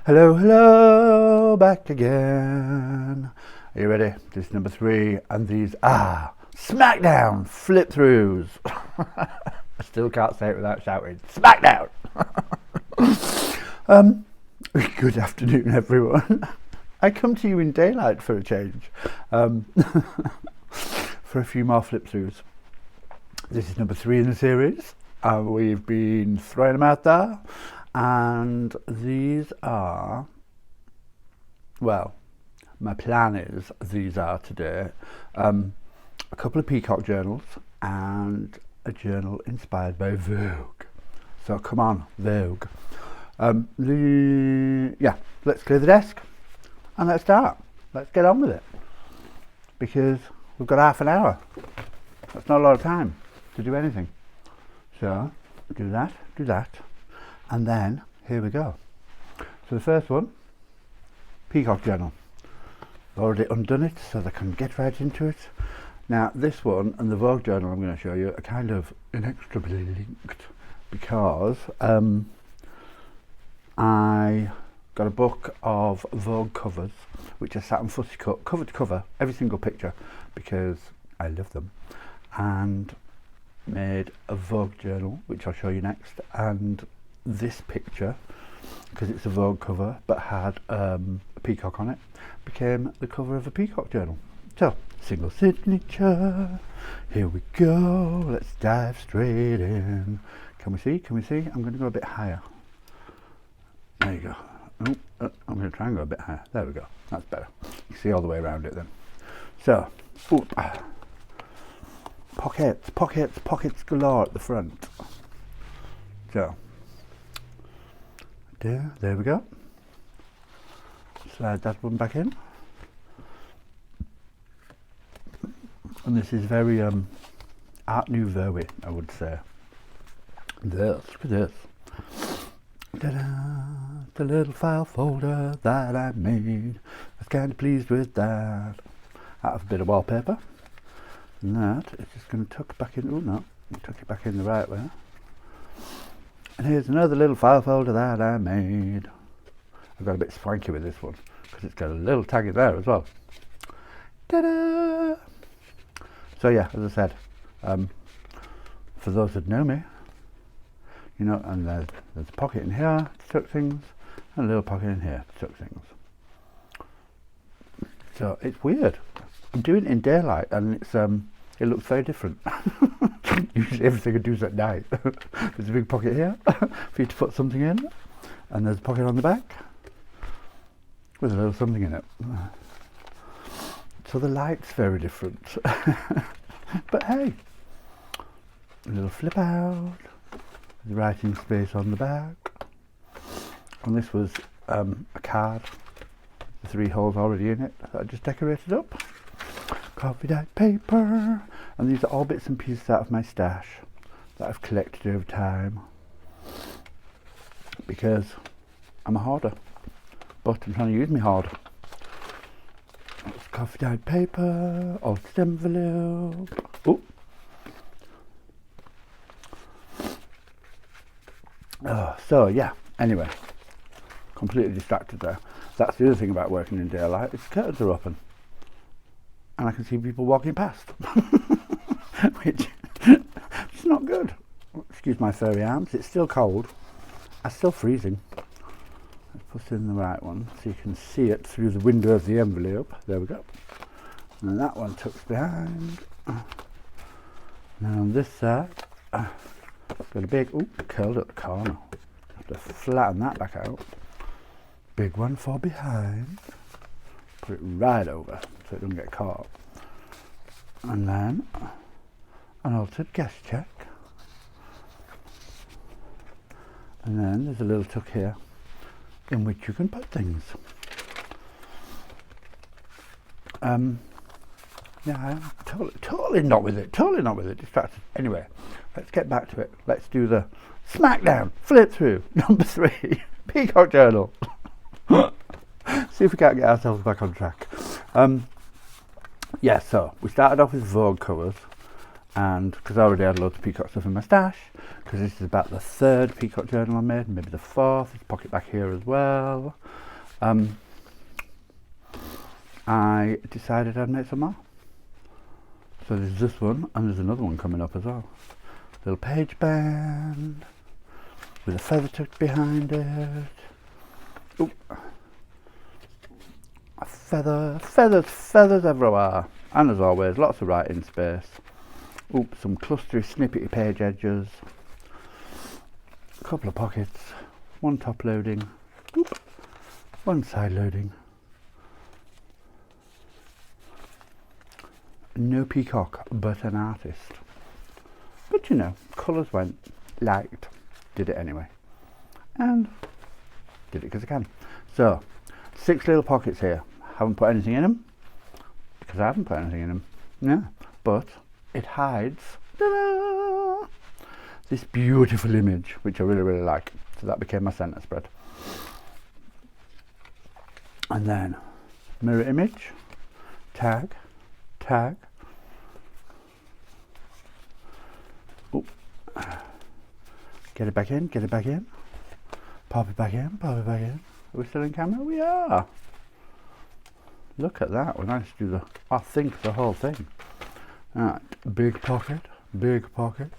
Hello, hello, back again. Are you ready? This is number 3, and these are SMACKDOWN Flip-throughs. I still can't say it without shouting, SMACKDOWN! Good afternoon, everyone. I come to you in daylight for a change, for a few more flip-throughs. This is number 3 in the series. We've been throwing them out there. And these are, well, my plan is these are today a couple of peacock journals and a journal inspired by Vogue. So come on, Vogue. Let's clear the desk and let's start. Let's get on with it, because we've got half an hour. That's not a lot of time to do anything. So do that. And then, here we go. So the first one, peacock journal. I've already undone it so that I can get right into it. Now, this one and the Vogue journal I'm going to show you are kind of inextricably linked, because I got a book of Vogue covers, which I sat and fussy cut, cover to cover, every single picture, because I love them, and made a Vogue journal, which I'll show you next. And this picture, because it's a Vogue cover but had a peacock on it, became the cover of a peacock journal. So, single signature, here we go, let's dive straight in. Can we see? I'm going to go a bit higher. There you go. I'm going to try and go a bit higher. There we go, that's better. You see all the way around it then. So, pockets galore at the front. So, there we go. Slide that one back in. And this is very Art Nouveau, I would say. Look at this. Ta-da! The little file folder that I made. I was kind of pleased with that. Out of a bit of wallpaper. And that is just going to tuck back in. Oh no, tuck it back in the right way. And here's another little file folder that I made. I've got a bit swanky with this one because it's got a little tag in there as well. Ta-da! So yeah, as I said, for those that know me, you know, and there's a pocket in here to tuck things, and a little pocket in here to tuck things. So it's weird. I'm doing it in daylight, and it looks very different. Usually everything I do is at night. There's a big pocket here for you to put something in, and there's a pocket on the back with a little something in it. So the light's very different. But hey, a little flip out, the writing space on the back. And this was a card, the 3 holes already in it that I just decorated up. Coffee dyed paper, and these are all bits and pieces out of my stash that I've collected over time, because I'm a hoarder, but I'm trying to use my hoard. It's coffee dyed paper, altered envelope. So yeah, anyway, completely distracted there. That's the other thing about working in daylight, is curtains are open. And I can see people walking past, which is not good. Excuse my furry arms, it's still cold. I'm still freezing. Let's put in the right one so you can see it through the window of the envelope. There we go. And then that one tucks behind. Now on this side, got a big, curled at the corner. Have to flatten that back out. Big one for behind. Put it right over so it doesn't get caught. And then an altered guest check. And then there's a little tuck here in which you can put things. Yeah, I'm totally not with it, distracted. Anyway, let's get back to it. Let's do the SMACKDOWN Flip-through number 3, peacock journal. See if we can't get ourselves back on track. So we started off with Vogue covers, and because I already had loads of peacock stuff in my stash, because this is about the 3rd peacock journal I made, maybe the 4th. There's a pocket back here as well. I decided I'd make some more. So there's this one, and there's another one coming up as well. Little page band with a feather tucked behind it. Oop. A feather, feathers everywhere. And as always, lots of writing space. Oop, some clustery, snippety page edges. A couple of pockets. One top loading. Oop. One side loading. No peacock, but an artist. But you know, colours went, liked, did it anyway. And did it because I can. So, 6 little pockets here. Haven't put anything in them, because I haven't put anything in them. Yeah, but it hides, ta-da, this beautiful image, which I really, really like. So that became my centre spread. And then, mirror image, tag, tag. Oop. Get it back in, get it back in. Pop it back in, pop it back in. Are we still in camera? We are. Look at that. We're going to do I think the whole thing. Alright, big pocket, big pocket.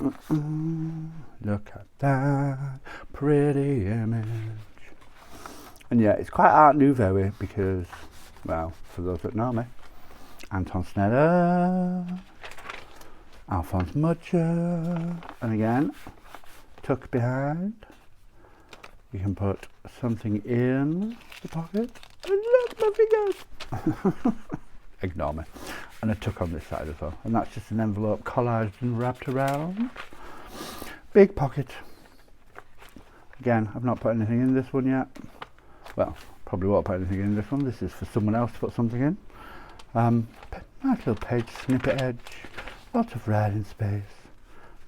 Look at that pretty image. And yeah, it's quite Art Nouveau because, well, for those that know me, Anton Sneller, Alphonse Mucha, and again, tuck behind. You can put something in the pocket. I love my fingers. Ignore me. And I tuck on this side as well. And that's just an envelope collaged and wrapped around. Big pocket. Again, I've not put anything in this one yet. Well, probably won't put anything in this one. This is for someone else to put something in. Nice little page snippet edge. Lots of writing space.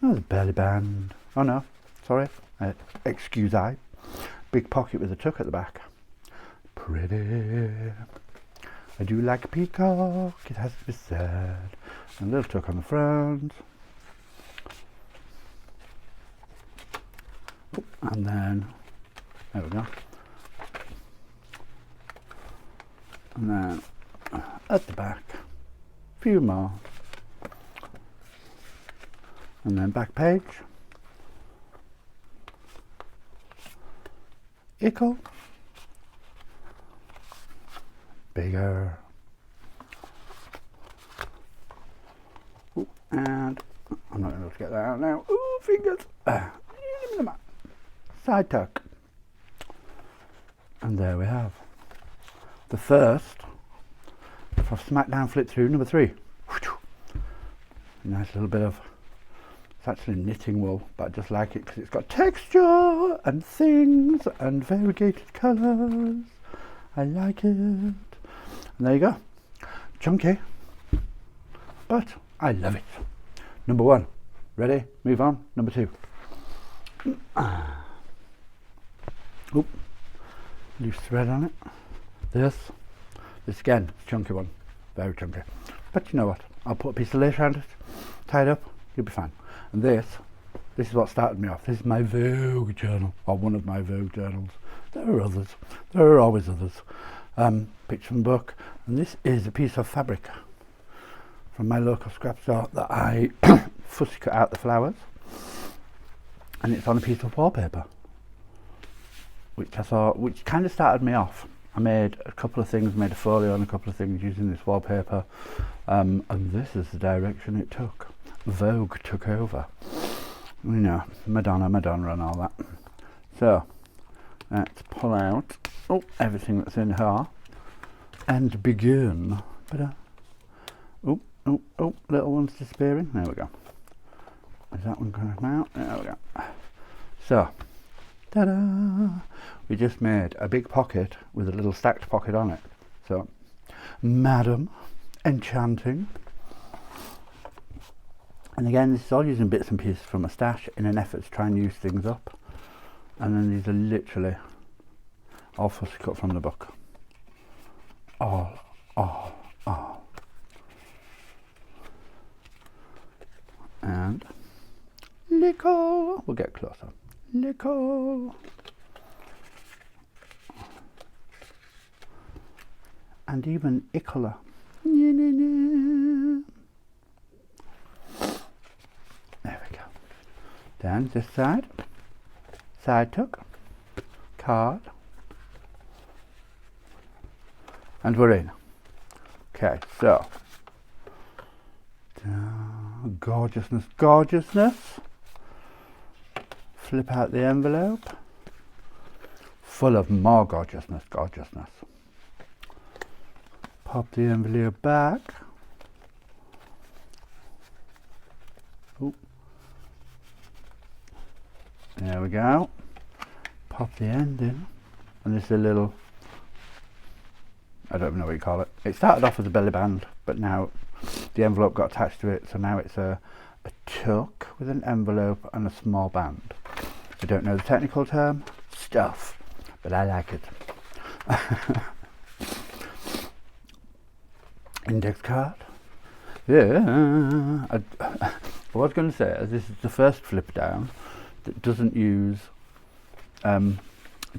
Another belly band. Oh no, sorry. Excuse I. Big pocket with a tuck at the back. Pretty. I do like a peacock, it has to be said. And a little tuck on the front. Oh, and then, there we go. And then at the back, a few more. And then back page. Equal. Bigger. Ooh, and I'm not able to get that out now. Ooh, fingers. Side tuck. And there we have the first for SMACKDOWN Flip-through number 3. Nice little bit of, it's actually knitting wool, but I just like it because it's got texture and things and variegated colours. I like it. And there you go. Chunky, but I love it. Number 1. Ready? Move on. Number 2. Oop. Loose thread on it. This again, chunky one. Very chunky. But you know what? I'll put a piece of lace around it, tie it up, you'll be fine. And this is what started me off. This is my Vogue journal, or one of my Vogue journals. There are others. There are always others. Picture from book. And this is a piece of fabric from my local scrap store that I fussy cut out the flowers. And it's on a piece of wallpaper, which I thought, which kind of started me off. I made a couple of things, made a folio and a couple of things using this wallpaper, and this is the direction it took. Vogue took over, you know, Madonna and all that. So let's pull out everything that's in here and begin. Little one's disappearing. There we go. Is that one going to come out? There we go. So, ta-da! We just made a big pocket with a little stacked pocket on it. So, Madam, enchanting. And again, this is all using bits and pieces from a stash in an effort to try and use things up. And then these are literally all fussy cut from the book. All. and lickle. We'll get closer. Lickle. And even ickler. There we go. Then this side. Side tuck. Card. And we're in. Okay, so. Gorgeousness, gorgeousness. Flip out the envelope. Full of more gorgeousness, gorgeousness. Pop the envelope back. Oop. There we go. Pop the end in. And this is a little, I don't even know what you call it. It started off as a belly band, but now the envelope got attached to it, so now it's a tuck with an envelope and a small band. I don't know the technical term, stuff, but I like it. Index card. Yeah. I was going to say, as this is the first flip down that doesn't use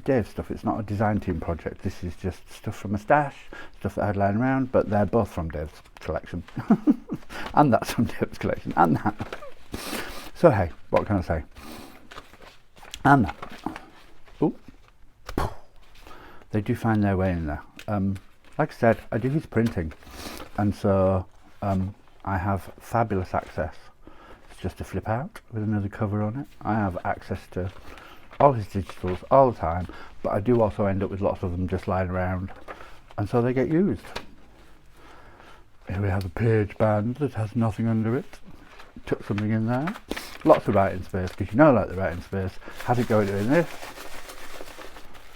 Dave's stuff. It's not a design team project. This is just stuff from a stash, stuff that I had lying around, but they're both from Dave's collection. And that's from Dave's collection, and that. So hey, what can I say? And that. Ooh. They do find their way in there. Like I said, I do his printing, and so I have fabulous access. It's just a flip out with another cover on it. I have access to all his digitals all the time, but I do also end up with lots of them just lying around, and so they get used. Here we have a page band that has nothing under it. Tuck something in there. Lots of writing space, because you know I like the writing space. Had it going in this.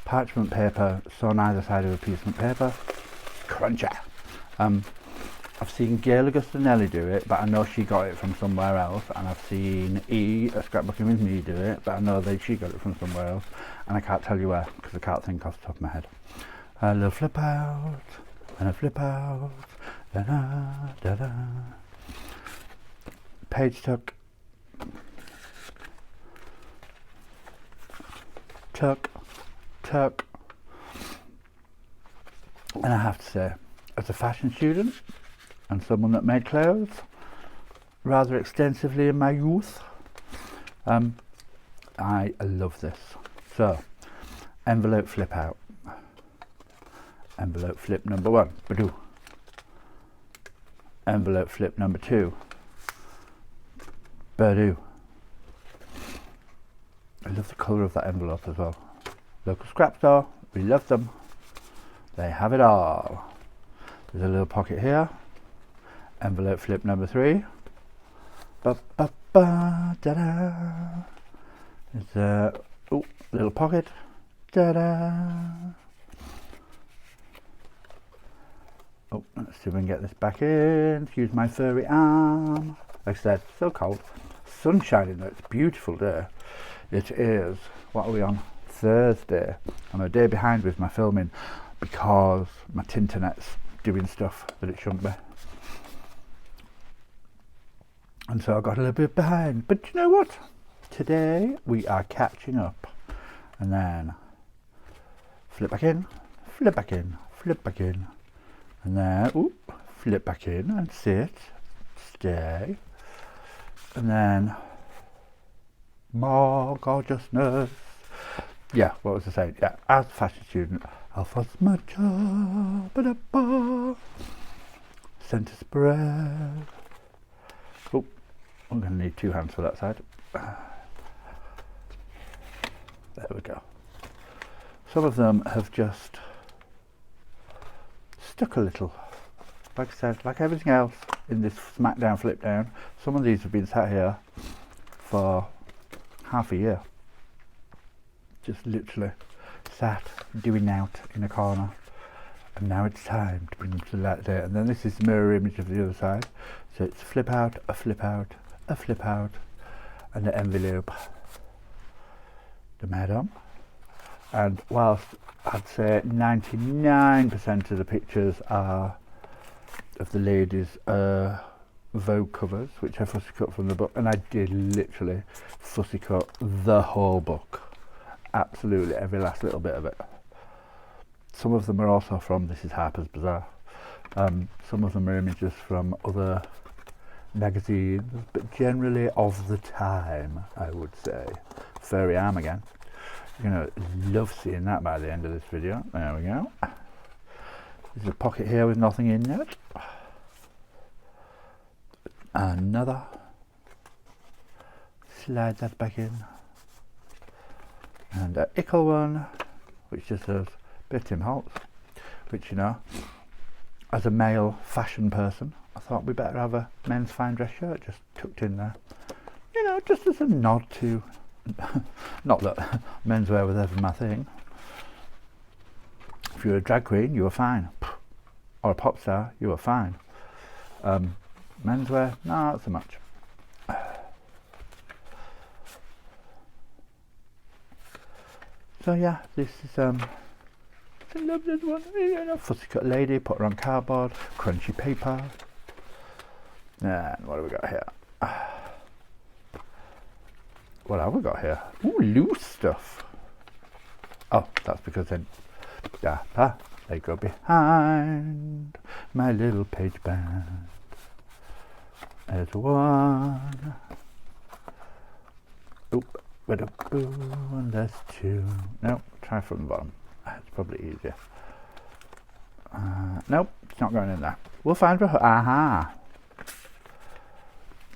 Parchment paper sewn either side of a piece of paper. Cruncher. I've seen Gail Augustinelli do it, but I know she got it from somewhere else, and I've seen a Scrapbooking with Me do it, but I know that she got it from somewhere else, and I can't tell you where, because I can't think off the top of my head. A little flip out, and a flip out, da da da da. Page tuck, tuck, tuck. And I have to say, as a fashion student and someone that made clothes rather extensively in my youth, I love this. So, envelope flip out. Envelope flip number 1. Badoo. Envelope flip number 2. Badoo. I love the colour of that envelope as well. Local scrap store, we love them. They have it all. There's a little pocket here. Envelope flip number 3. Ba ba ba da da. There's a little pocket. Da da. Oh, let's see if we can get this back in. Use my furry arm. Like I said, so cold. Sun shining though, it's a beautiful day. It is. What are we on? Thursday. I'm a day behind with my filming because my internet's doing stuff that it shouldn't be. And so I got a little bit behind. But you know what? Today we are catching up. And then flip back in, flip back in, flip back in. And then flip back in and sit, stay. And then more gorgeousness. Yeah, what was I saying? Yeah, as a fashion student, alpha matcha, centre spread. Oh, I'm going to need 2 hands for that side. There we go. Some of them have just stuck a little. Like I said, like everything else in this SMACKDOWN flip down, some of these have been sat here for half a year. Just literally sat doing out in a corner, and now it's time to bring them to the light of day. And then this is the mirror image of the other side, so it's flip out, a flip out, a flip out, and the envelope, the madam. And whilst I'd say 99% of the pictures are of the ladies Vogue covers, which I fussy cut from the book, and I did literally fussy cut the whole book, absolutely every last little bit of it. Some of them are also from This Is Harper's Bazaar. Some of them are images from other magazines, but generally of the time, I would say. Furry arm again. You're going to love seeing that by the end of this video. There we go. There's a pocket here with nothing in it. Another. Slide that back in. And an ickle one, which just says bit Tim Holtz, which, you know, as a male fashion person, I thought we better have a men's fine dress shirt just tucked in there. You know, just as a nod to, not that menswear was ever my thing. If you were a drag queen, you were fine. Or a pop star, you were fine. Menswear, no, not so much. So yeah, this is I love this one. You know, fussy cut lady, put her on cardboard, crunchy paper. And what have we got here? What have we got here? Ooh, loose stuff. Oh, that's because then they go behind my little page band. There's one. Oop, and there's two. Nope, try from the bottom. It's probably easier. Nope, it's not going in there. We'll find a home. Aha!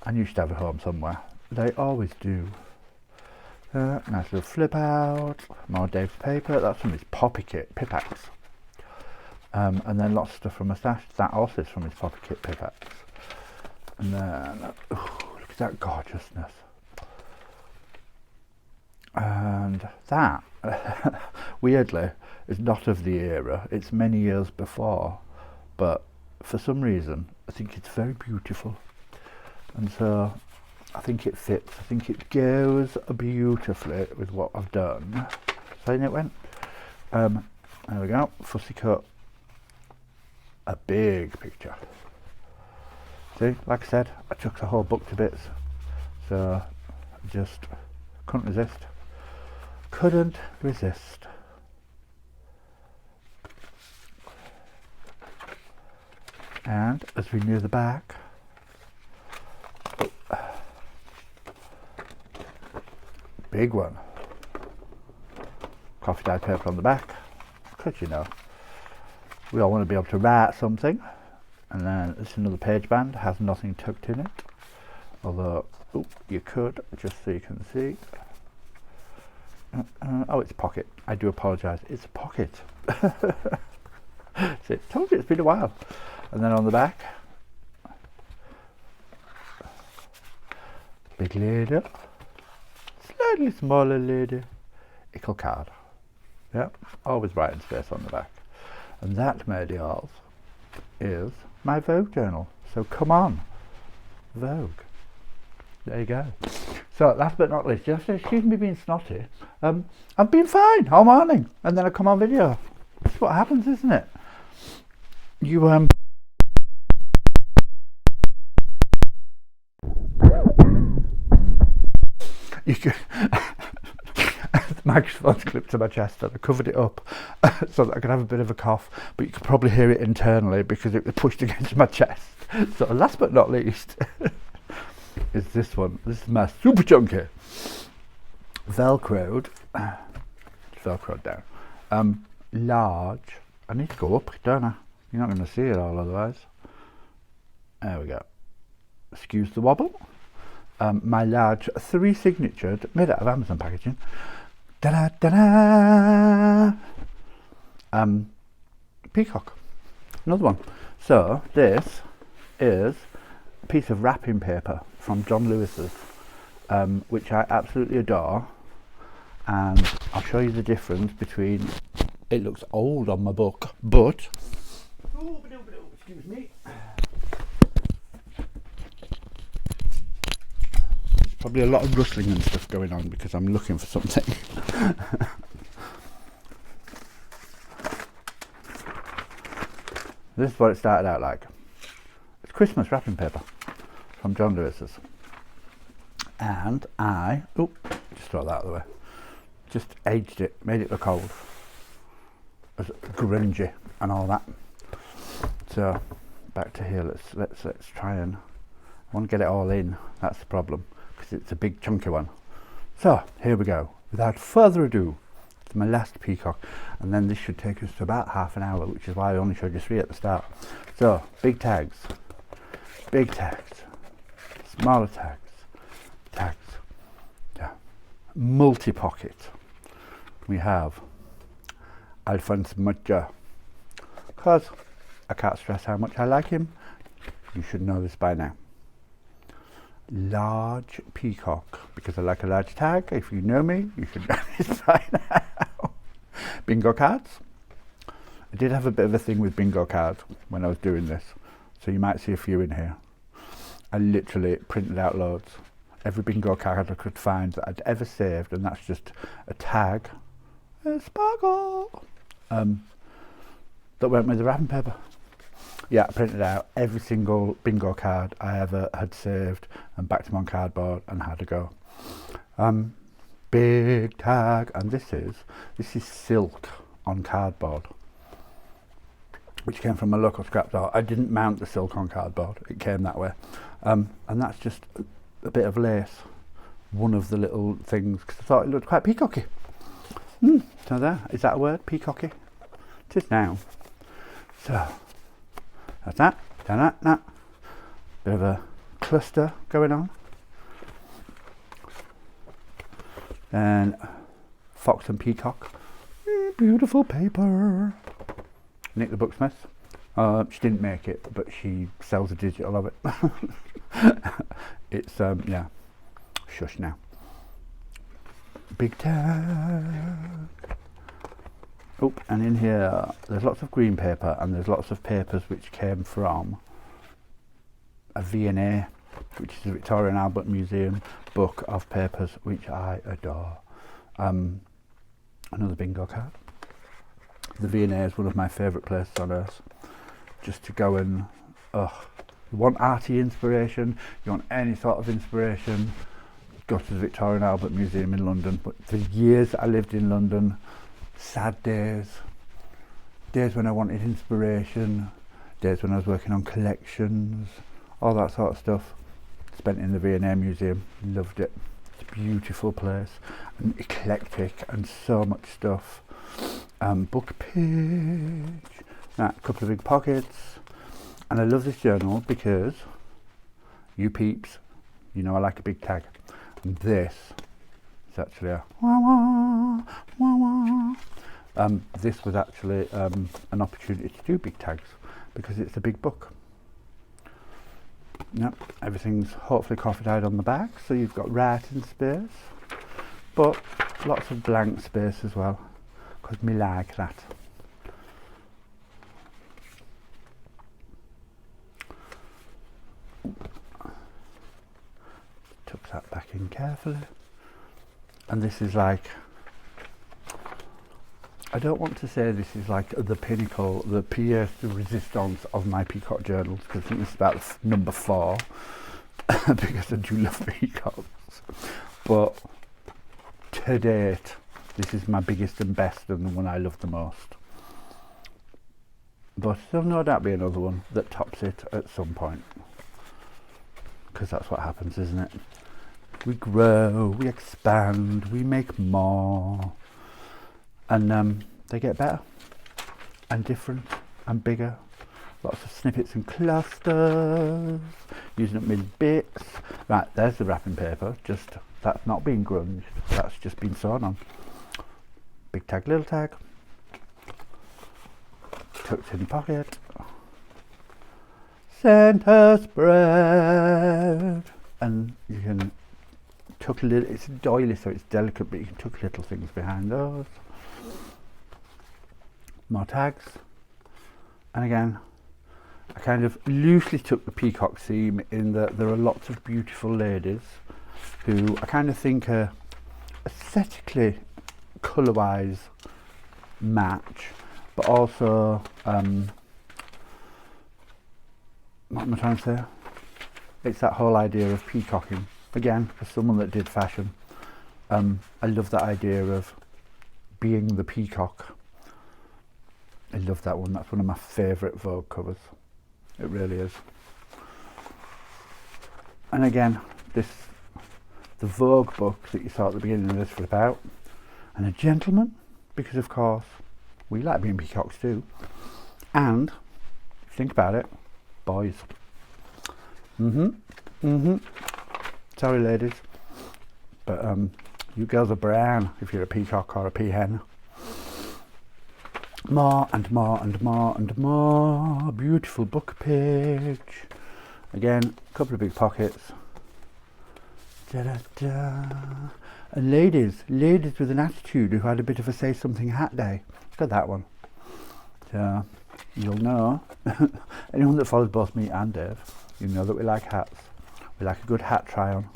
I used to have a home somewhere. They always do. Nice little flip out. More Dave's paper. That's from his Poppy Kit Pipax. And then lots of stuff from my stash. That also is from his Poppy Kit Pipax. And then, look at that gorgeousness. And that, weirdly, is not of the era. It's many years before. But for some reason, I think it's very beautiful. And so, I think it fits. I think it goes beautifully with what I've done. So in it went. There we go. Fussy cut a big picture. See, like I said, I took the whole book to bits. So, I just couldn't resist. Couldn't resist. And as we near the back, big one. Coffee dyed paper on the back, because you know, we all want to be able to write something. And then it's another page band, has nothing tucked in it. Although, you could, just so you can see. Oh, it's a pocket. I do apologise. It's a pocket. See, told you it's been a while. And then on the back, big lady, slightly smaller lady, ickle card. Yeah, always writing space on the back. And that, my dears, is my Vogue journal. So come on, Vogue. There you go. So last but not least, just excuse me being snotty. I've been fine all morning, and then I come on video. That's what happens, isn't it? You you could the microphone's clipped to my chest and I covered it up so that I could have a bit of a cough, but you could probably hear it internally because it was pushed against my chest. So last but not least is this one. This is my super chunky velcroed down large. I need to go up, don't I? You're not going to see it all otherwise. There we go. Excuse the wobble. My large 3 signatured, made out of Amazon packaging. Da da da. Peacock. Another one. So this is a piece of wrapping paper from John Lewis's, which I absolutely adore. And I'll show you the difference between. It looks old on my book, but excuse me. Probably a lot of rustling and stuff going on because I'm looking for something. This is what it started out like. It's Christmas wrapping paper. from John Lewis's. And I, just throw that out of the way, just aged it, made it look old, as grungy and all that. So back to here, let's try and, I want to get it all in, that's the problem, because it's a big chunky one. So here we go, without further ado, it's my last peacock, and then this should take us to about half an hour, which is why I only showed you 3 at the start. So big tags, smaller tags, yeah. Multi-pocket. We have Alphonse Mucha, because I can't stress how much I like him. You should know this by now. Large peacock, because I like a large tag. If you know me, you should know this by now. Bingo cards. I did have a bit of a thing with bingo cards when I was doing this, so you might see a few in here. I literally printed out loads. Every bingo card I could find that I'd ever saved, and that's just a tag, a sparkle, that went with the wrapping paper. Yeah, I printed out every single bingo card I ever had saved and backed them on cardboard and had to go. Big tag, and this is silk on cardboard, which came from a local scrap store. I didn't mount the silk on cardboard, it came that way. And that's just a bit of lace, one of the little things, because I thought it looked quite peacocky. So there, is that a word, peacocky? It is now. So that's that. Bit of a cluster going on. And fox and peacock. Beautiful paper. Nick the Booksmith. She didn't make it, but she sells a digital of it. It's yeah. Shush now. Big tag. Oh, and in here there's lots of green paper, and there's lots of papers which came from a V&A, which is the Victoria and Albert Museum book of papers, which I adore. Another bingo card. The V&A is one of my favourite places on earth, just to go and, you want arty inspiration, you want any sort of inspiration, go to the Victoria and Albert Museum in London. But for years I lived in London, sad days when I wanted inspiration, days when I was working on collections, all that sort of stuff, spent in the V&A Museum, loved it. It's a beautiful place, and eclectic, and so much stuff. Book page, a couple of big pockets, and I love this journal because, you peeps, you know I like a big tag, and this is actually a wah wah wah wah. This was actually an opportunity to do big tags because it's a big book. Yep, everything's hopefully coffee-dyed on the back, so you've got writing space, but lots of blank space as well, because me like that. Tuck that back in carefully. And this is like, I don't want to say this is like the pinnacle, the pièce de résistance of my peacock journals, because I think this is about number 4, because I do love peacocks. But to date, this is my biggest and best, and the one I love the most. But there'll no doubt be another one that tops it at some point, because that's what happens, isn't it? We grow, we expand, we make more, and they get better and different and bigger. Lots of snippets and clusters, using up my bits. Right, there's the wrapping paper, just that's not been grunged, that's just been sewn on. Big tag, little tag, tucked in the pocket, centre spread, and you can tuck a little, it's a doily so it's delicate, but you can tuck little things behind those. More tags, and again I kind of loosely took the peacock theme in that there are lots of beautiful ladies who I kind of think are aesthetically colour-wise match, but also what am I trying to say? it's that whole idea of peacocking. Again, for someone that did fashion, I love that idea of being the peacock. I love that one. That's one of my favourite Vogue covers. It really is. And again, the Vogue book that you saw at the beginning of this flip out, and a gentleman, because of course we like being peacocks too. And think about it, boys. Sorry, ladies, but you girls are brown if you're a peacock or a peahen. More and more and more and more. Beautiful book page. Again, a couple of big pockets. Da, da, da. And ladies with an attitude who had a bit of a say something hat day. Look at that one. So you'll know, anyone that follows both me and Dave, you know that we like hats. We like a good hat try on.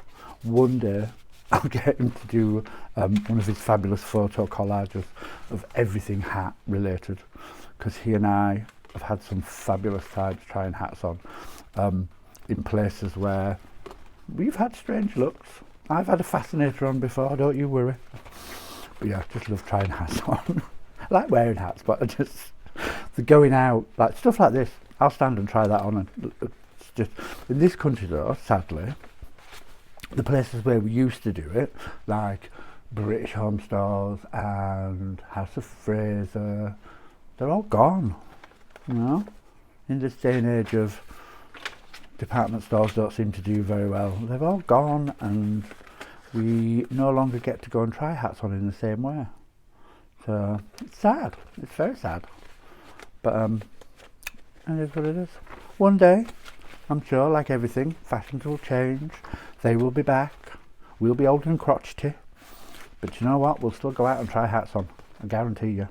One day I'll get him to do one of his fabulous photo collages of everything hat related, because he and I have had some fabulous times trying hats on in places where we've had strange looks. I've had a fascinator on before, don't you worry. But yeah, I just love trying hats on. I like wearing hats, but I just, the going out, like stuff like this, I'll stand and try that on. And it's just, in this country though, sadly, the places where we used to do it, like British Home Stores and House of Fraser, they're all gone, you know. In this day and age of department stores don't seem to do very well, they've all gone, and we no longer get to go and try hats on in the same way. So it's sad, it's very sad, but it is what it is. One day, I'm sure, like everything, fashions will change, they will be back, we'll be old and crotchety, but you know what, we'll still go out and try hats on, I guarantee you.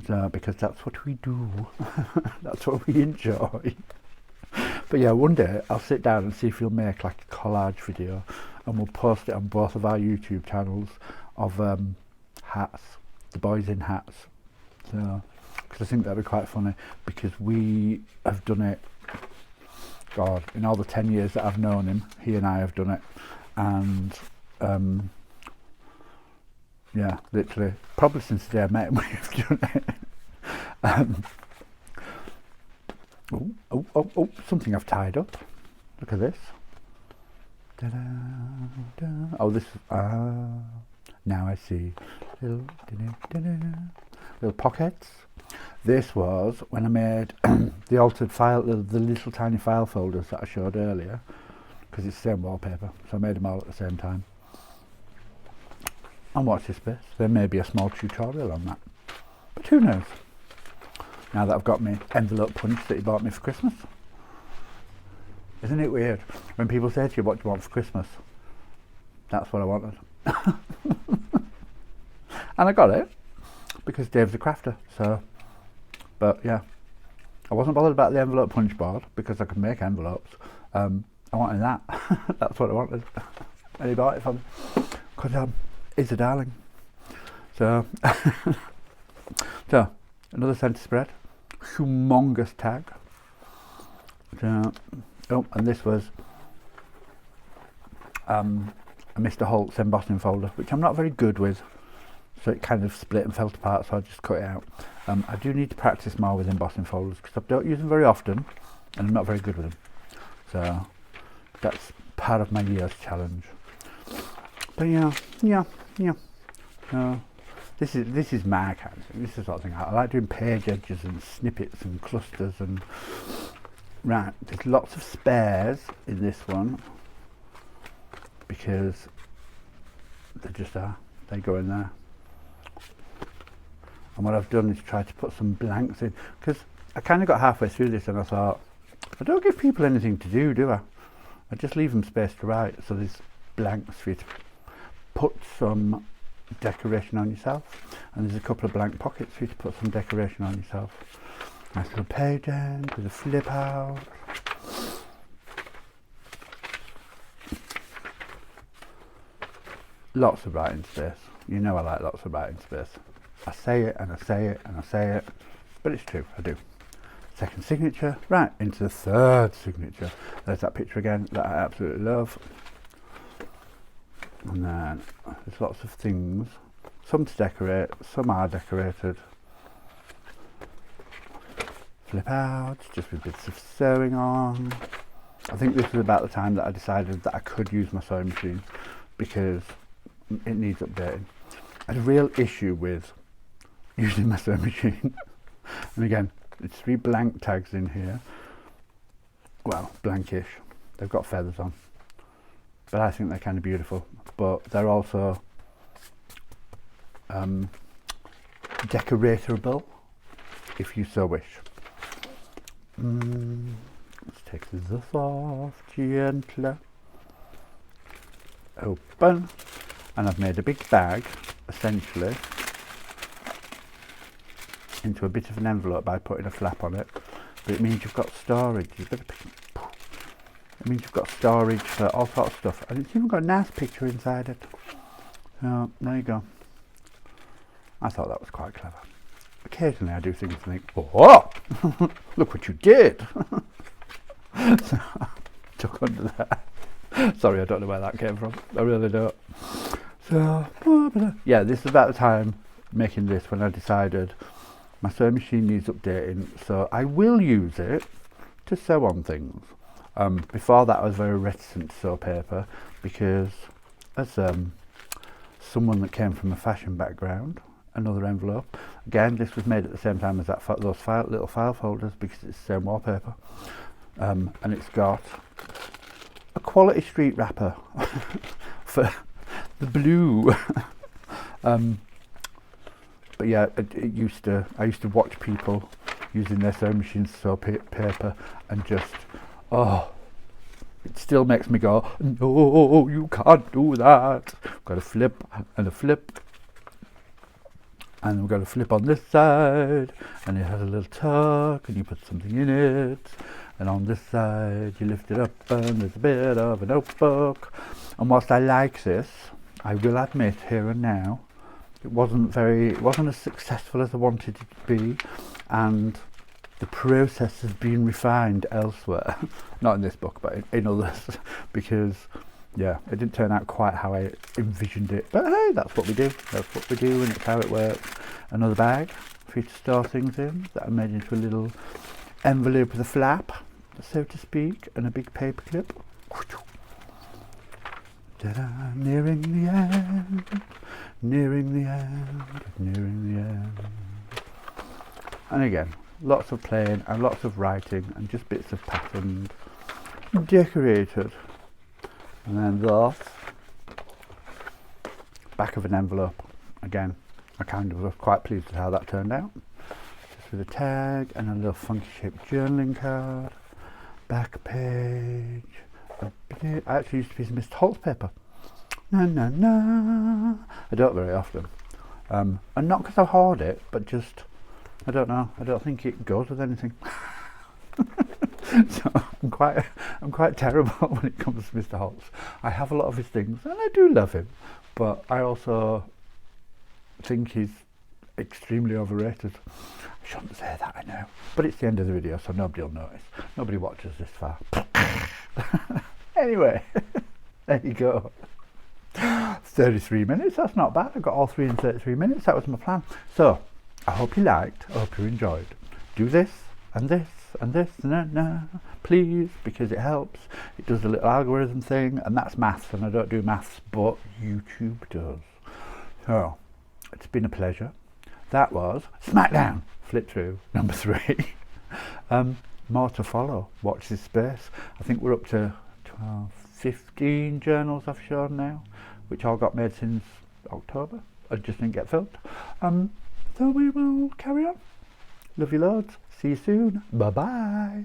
So, because that's what we do, that's what we enjoy. But yeah, one day I'll sit down and see if we'll make like a collage video, and we'll post it on both of our YouTube channels of hats, the boys in hats. So, because I think that'd be quite funny, because we have done it, God, in all the 10 years that I've known him, he and I have done it, and yeah, literally, probably since the day I met him, we've done it. Oh, something I've tied up. Look at this. Da-da, da. Oh, this, now I see. Little, little pockets. This was when I made the altered file, the little tiny file folders that I showed earlier, because it's the same wallpaper, so I made them all at the same time. And watch this space, there may be a small tutorial on that, but who knows? Now that I've got my envelope punch that he bought me for Christmas. Isn't it weird when people say to you, what do you want for Christmas? That's what I wanted. And I got it, because Dave's a crafter, so, but yeah. I wasn't bothered about the envelope punch board, because I could make envelopes. I wanted that. That's what I wanted. And he bought it for me. Because he's a darling. So, so another centre spread. Humongous tag. So, oh, and this was a Mr. Holt's embossing folder, which I'm not very good with, so it kind of split and fell apart, so I just cut it out. I do need to practice more with embossing folders, because I don't use them very often and I'm not very good with them, so that's part of my year's challenge. But yeah. This is my kind of thing. This is the sort of thing I like doing, page edges and snippets and clusters, and right, there's lots of spares in this one because they just are, they go in there. And what I've done is try to put some blanks in, because I kind of got halfway through this and I thought, I don't give people anything to do I? I just leave them space to write, so there's blanks for you to put some decoration on yourself, and there's a couple of blank pockets for you to put some decoration on yourself. Nice little page end with a flip out. Lots of writing space. You know I like lots of writing space. I say it and I say it and I say it, but it's true, I do. second signature, right into the third signature. There's that picture again that I absolutely love. And then there's lots of things, some to decorate, some are decorated. Flip out, just with bits of sewing on. I think this was about the time that I decided that I could use my sewing machine because it needs updating. I had a real issue with using my sewing machine. And again, there's 3 blank tags in here. Well, blankish. They've got feathers on. But I think they're kind of beautiful. But they're also decoratable, if you so wish. Let's take this off gently. Open. And I've made a big bag, essentially, into a bit of an envelope by putting a flap on it. But it means you've got storage. It means you've got storage for all sorts of stuff. And it's even got a nice picture inside it. So, there you go. I thought that was quite clever. Occasionally I do things and think, oh, look what you did. So, tuck under that. Sorry, I don't know where that came from. I really don't. So, yeah, this is about the time making this when I decided my sewing machine needs updating. So I will use it to sew on things. Before that I was very reticent to sew paper because as someone that came from a fashion background, another envelope. Again, this was made at the same time as that those little file folders because it's the same wallpaper. And it's got a quality street wrapper for the blue. But yeah, I used to watch people using their sewing machines to sew paper and just, oh, it still makes me go, no, you can't do that. Got a flip and a flip. And we've got a flip on this side, and it has a little tuck, and you put something in it. And on this side, you lift it up, and there's a bit of a notebook. And whilst I like this, I will admit here and now, it wasn't as successful as I wanted it to be, and the process has been refined elsewhere. Not in this book, but in others, because yeah, it didn't turn out quite how I envisioned it. But hey, that's what we do. That's what we do, and it's how it works. Another bag for you to store things in that I made into a little envelope with a flap, so to speak, and a big paper clip. Ta-da, nearing the end, nearing the end, nearing the end. And again, lots of playing and lots of writing and just bits of patterns decorated. And then this, back of an envelope. Again, I kind of was quite pleased with how that turned out. Just with a tag and a little funky shaped journaling card. Back page. I actually used to use Mr. Holt's paper. Na na na. I don't very often. And not because I hoard it, but just, I don't know. I don't think it goes with anything. So I'm quite terrible when it comes to Mr. Holt's. I have a lot of his things and I do love him, but I also think he's extremely overrated. I shouldn't say that, I know, but it's the end of the video, so nobody will notice. Nobody watches this far. Anyway, there you go. 33 minutes, that's not bad. I got all 3 in 33 minutes. That was my plan. So I hope you liked, I hope you enjoyed. Do this and this and this and please, because it helps. It does a little algorithm thing, and that's maths, and I don't do maths, but YouTube does. So it's been a pleasure. That was SMACKDOWN Flip-through number 3. More to follow. Watch this space. I think we're up to 12, 15 journals I've shown now, which all got made since October. I just didn't get filmed. So we will carry on. Love you loads. See you soon. Bye bye.